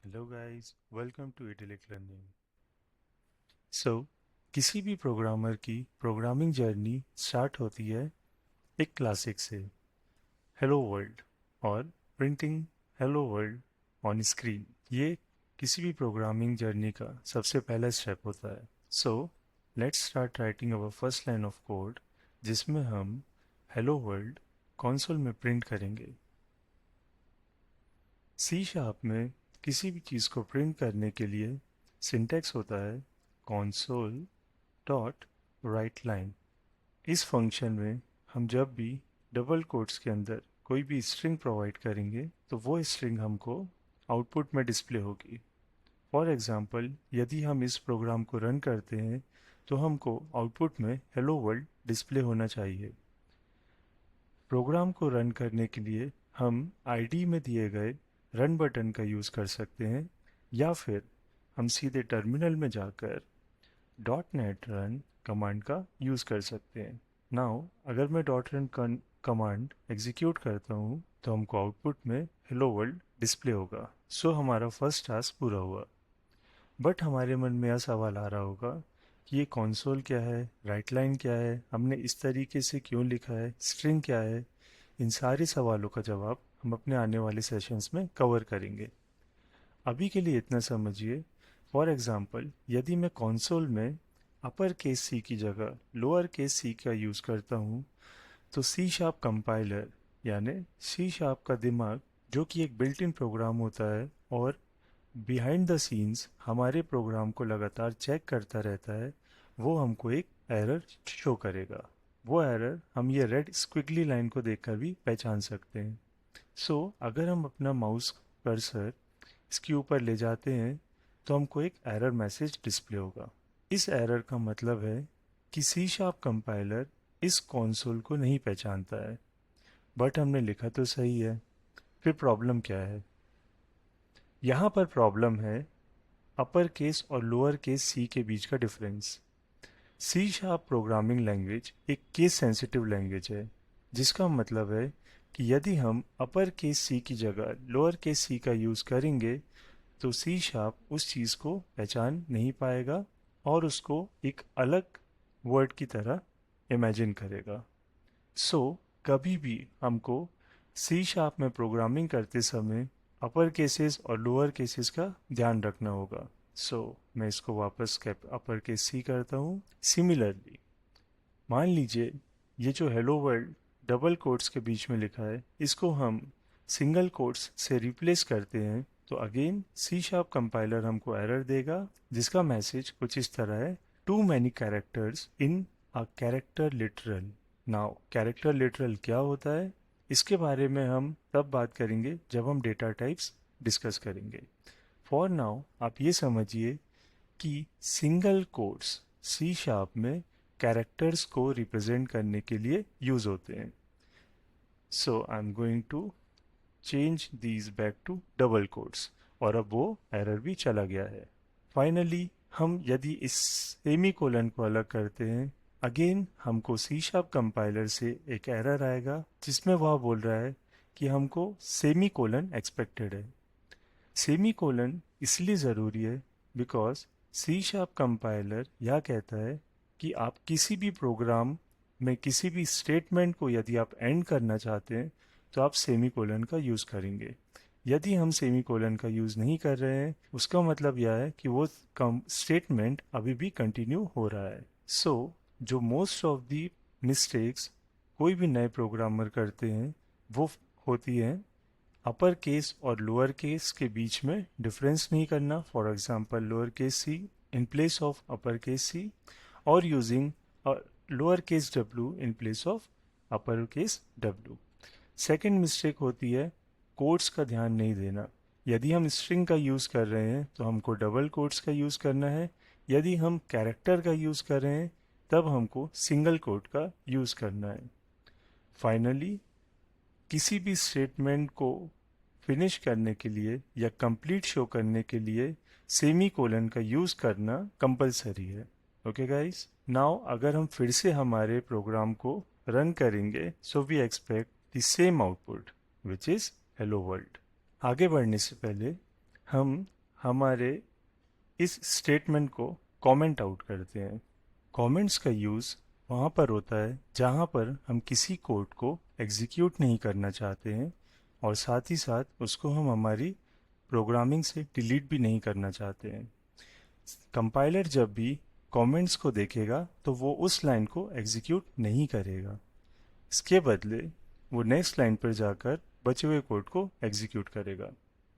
Hello guys, welcome to idyllic learning. So किसी भी programmer की प्रोग्रामिंग जर्नी स्टार्ट होती है एक क्लासिक से, हेलो वर्ल्ड, और printing hello world on screen. ये किसी भी प्रोग्रामिंग जर्नी का सबसे पहला स्टेप होता है। So let's start writing our first line of code, जिसमें हम हेलो वर्ल्ड कंसोल में प्रिंट करेंगे। सी शार्प में किसी भी चीज़ को प्रिंट करने के लिए सिंटैक्स होता है console डॉट राइट लाइन। इस फंक्शन में हम जब भी डबल कोट्स के अंदर कोई भी स्ट्रिंग प्रोवाइड करेंगे तो वो स्ट्रिंग हमको आउटपुट में डिस्प्ले होगी। फॉर एग्जांपल, यदि हम इस प्रोग्राम को रन करते हैं तो हमको आउटपुट में हेलो वर्ल्ड डिस्प्ले होना चाहिए। प्रोग्राम को रन करने के लिए हम आईडी में दिए गए रन बटन का यूज़ कर सकते हैं, या फिर हम सीधे टर्मिनल में जाकर डॉट नेट रन कमांड का यूज़ कर सकते हैं। नाउ अगर मैं डॉट रन कमांड एग्जीक्यूट करता हूँ तो हमको आउटपुट में हेलो वर्ल्ड डिस्प्ले होगा। सो हमारा फर्स्ट टास्क पूरा हुआ। बट हमारे मन में यह सवाल आ रहा होगा कि ये कंसोल क्या है, राइट लाइन क्या है, हमने इस तरीके से क्यों लिखा है, स्ट्रिंग क्या है। इन सारे सवालों का जवाब हम अपने आने वाले सेशंस में कवर करेंगे। अभी के लिए इतना समझिए। फॉर एग्जांपल, यदि मैं कंसोल में अपर केस सी की जगह लोअर केस सी का यूज़ करता हूँ तो सी शार्प कंपाइलर यानी सी शार्प का दिमाग, जो कि एक बिल्ट इन प्रोग्राम होता है और बिहाइंड द सीन्स हमारे प्रोग्राम को लगातार चेक करता रहता है, वो हमको एक एरर शो करेगा। वो एरर हम ये रेड स्क्विगली लाइन को देखकर भी पहचान सकते हैं। अगर हम अपना माउस कर्सर इसके ऊपर ले जाते हैं तो हमको एक एरर मैसेज डिस्प्ले होगा। इस एरर का मतलब है कि सी शार्प कंपाइलर इस कंसोल को नहीं पहचानता है। बट हमने लिखा तो सही है, फिर प्रॉब्लम क्या है? यहाँ पर प्रॉब्लम है अपर केस और लोअर केस सी के बीच का difference. C sharp programming language एक केस सेंसिटिव लैंग्वेज है, जिसका मतलब है कि यदि हम अपर केस सी की जगह लोअर केस सी का यूज़ करेंगे तो सी शार्प उस चीज़ को पहचान नहीं पाएगा और उसको एक अलग वर्ड की तरह इमेजिन करेगा। कभी भी हमको सी शार्प में प्रोग्रामिंग करते समय अपर केसेस और लोअर केसेस का ध्यान रखना होगा। मैं इसको वापस कैप अपर केस सी करता हूँ। सिमिलरली, मान लीजिए ये जो हेलो वर्ल्ड डबल कोट्स के बीच में लिखा है, इसको हम सिंगल कोट्स से रिप्लेस करते हैं तो अगेन सी शार्प कंपाइलर हमको एरर देगा, जिसका मैसेज कुछ इस तरह है: too many characters in a character literal. Now character literal क्या होता है, इसके बारे में हम तब बात करेंगे जब हम डेटा टाइप्स डिस्कस करेंगे। फॉर नाउ आप ये समझिए कि सिंगल कोट्स सी शार्प में कैरेक्टर्स को रिप्रेजेंट करने के लिए यूज होते हैं। I am going to change these back to double quotes, और अब वो एरर भी चला गया है। फाइनली, हम यदि इस सेमी कोलन को अलग करते हैं, अगेन हमको सी शार्प कंपाइलर से एक एरर आएगा जिसमें वह बोल रहा है कि हमको सेमी कोलन एक्सपेक्टेड है। सेमी कोलन इसलिए ज़रूरी है बिकॉज सी शार्प कंपाइलर यह कहता है कि आप किसी भी प्रोग्राम में किसी भी स्टेटमेंट को यदि आप एंड करना चाहते हैं तो आप सेमी कोलन का यूज़ करेंगे। यदि हम सेमी कोलन का यूज़ नहीं कर रहे हैं, उसका मतलब यह है कि वो स्टेटमेंट अभी भी कंटिन्यू हो रहा है। जो मोस्ट ऑफ दी मिस्टेक्स कोई भी नए प्रोग्रामर करते हैं वो होती हैं अपर केस और लोअर केस के बीच में डिफरेंस नहीं करना। For example, lower case C in place of upper case C, और using lower case W in place of upper case W. Second mistake होती है कोट्स का ध्यान नहीं देना। यदि हम स्ट्रिंग का यूज़ कर रहे हैं तो हमको डबल कोट्स का यूज़ करना है। यदि हम कैरेक्टर का यूज़ कर रहे हैं तब हमको सिंगल कोट का यूज़ करना है। फाइनली, किसी भी स्टेटमेंट को फिनिश करने के लिए या कंप्लीट शो करने के लिए सेमी कोलन का यूज़ करना कंपलसरी है। ओके गाइस, नाउ अगर हम फिर से हमारे प्रोग्राम को रन करेंगे so we expect the same output which is hello world. आगे बढ़ने से पहले हम हमारे इस स्टेटमेंट को कमेंट आउट करते हैं। कमेंट्स का यूज़ वहाँ पर होता है जहाँ पर हम किसी कोड को एग्जीक्यूट नहीं करना चाहते हैं और साथ ही साथ उसको हम हमारी प्रोग्रामिंग से डिलीट भी नहीं करना चाहते हैं। कंपाइलर जब भी कमेंट्स को देखेगा तो वो उस लाइन को एग्जीक्यूट नहीं करेगा, इसके बदले वो नेक्स्ट लाइन पर जाकर बचे हुए कोड को एग्जीक्यूट करेगा।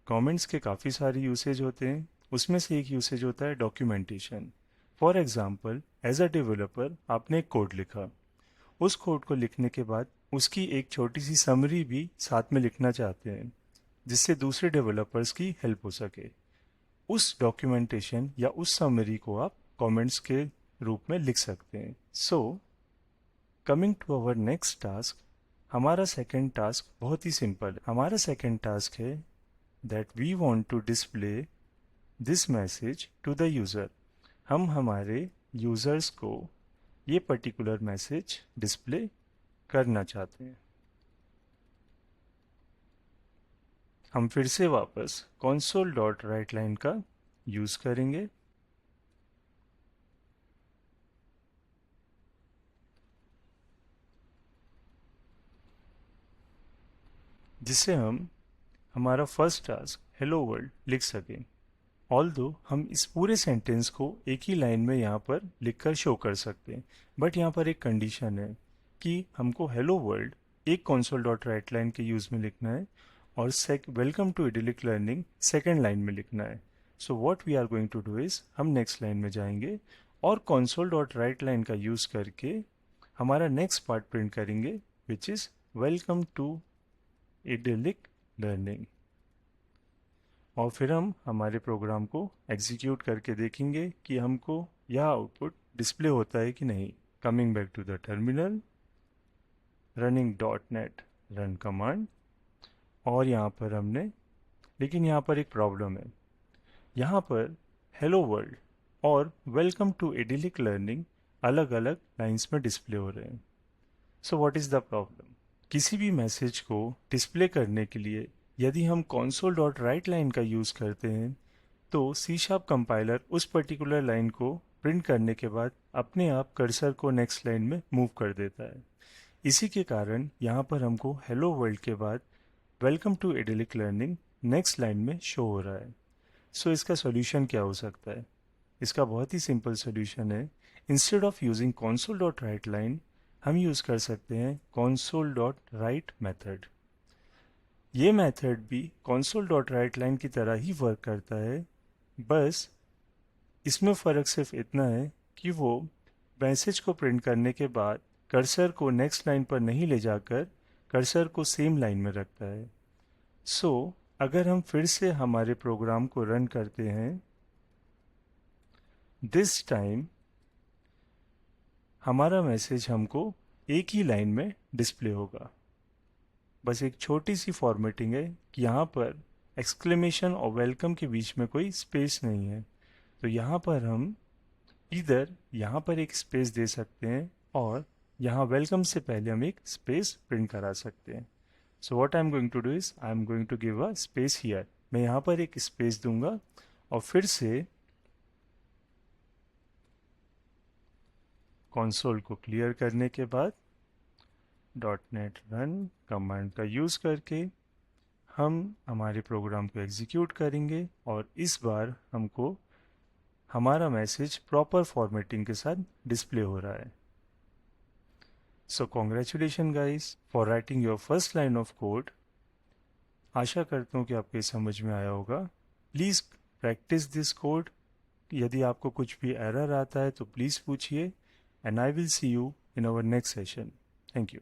कमेंट्स के काफ़ी सारे यूसेज होते हैं, उसमें से एक यूसेज होता है documentation. For example, as a developer आपने एक कोड लिखा, उस कोड को लिखने के बाद उसकी एक छोटी सी समरी भी साथ में लिखना चाहते हैं जिससे दूसरे डेवलपर्स की हेल्प हो सके। उस डॉक्यूमेंटेशन या उस समरी को आप कमेंट्स के रूप में लिख सकते हैं। So coming to our next task, हमारा सेकेंड टास्क बहुत ही सिंपल है। हमारा सेकेंड टास्क है that we want to display this message to the user. हम हमारे यूज़र्स को ये पर्टिकुलर मैसेज डिस्प्ले करना चाहते हैं। हम फिर से वापस console.writeLine का यूज़ करेंगे। जिससे हम हमारा फर्स्ट टास्क हेलो वर्ल्ड लिख सकें। ऑल्दो हम इस पूरे सेंटेंस को एक ही लाइन में यहाँ पर लिखकर शो कर सकते हैं, बट यहाँ पर एक कंडीशन है कि हमको हेलो वर्ल्ड एक console.writeLine के यूज़ में लिखना है और welcome to idyllic learning second line में लिखना है। So what we are going to do is, हम नेक्स्ट लाइन में जाएंगे और console.writeLine का यूज़ करके हमारा नेक्स्ट पार्ट प्रिंट करेंगे which is welcome to idyllic learning. और फिर हम हमारे प्रोग्राम को एग्जीक्यूट करके देखेंगे कि हमको यह आउटपुट डिस्प्ले होता है कि नहीं। Coming back to the terminal, running .NET run command, और यहाँ पर हमने, लेकिन यहाँ पर एक प्रॉब्लम है। यहाँ पर हेलो वर्ल्ड और वेलकम टू इडिलिक लर्निंग अलग अलग लाइंस में डिस्प्ले हो रहे हैं। So what is the problem? किसी भी मैसेज को डिस्प्ले करने के लिए यदि हम console.writeLine का यूज़ करते हैं तो C# कंपाइलर उस पर्टिकुलर लाइन को प्रिंट करने के बाद अपने आप कर्सर को नेक्स्ट लाइन में मूव कर देता है। इसी के कारण यहाँ पर हमको हेलो वर्ल्ड के बाद welcome to idyllic learning next line में शो हो रहा है। सो इसका सॉल्यूशन क्या हो सकता है? इसका बहुत ही सिंपल सॉल्यूशन है। इंस्टेड ऑफ यूजिंग console.writeLine हम यूज़ कर सकते हैं console.write मेथड। ये मेथड भी console.writeLine की तरह ही वर्क करता है, बस इसमें फ़र्क सिर्फ इतना है कि वो मैसेज को प्रिंट करने के बाद कर्सर को नेक्स्ट लाइन पर नहीं ले जाकर कर्सर को सेम लाइन में रखता है। सो अगर हम फिर से हमारे प्रोग्राम को रन करते हैं, दिस टाइम हमारा मैसेज हमको एक ही लाइन में डिस्प्ले होगा। बस एक छोटी सी फॉर्मेटिंग है कि यहाँ पर एक्सक्लेमेशन और वेलकम के बीच में कोई स्पेस नहीं है, तो यहाँ पर हम इधर यहाँ पर एक स्पेस दे सकते हैं और यहाँ वेलकम से पहले हम एक स्पेस प्रिंट करा सकते हैं। So what I am going to do is I am going to give a space here. मैं यहाँ पर एक स्पेस दूंगा और फिर से कंसोल को क्लियर करने के बाद .NET रन कमांड का यूज़ करके हम हमारे प्रोग्राम को एग्जीक्यूट करेंगे और इस बार हमको हमारा मैसेज प्रॉपर फॉर्मेटिंग के साथ डिस्प्ले हो रहा है। So congratulation guys for writing your first line of code. आशा करता हूँ कि आपको ये समझ में आया होगा। Please practise this code. यदि आपको कुछ भी एरर आता है तो प्लीज़ पूछिए, and I will see you in our next session. Thank you.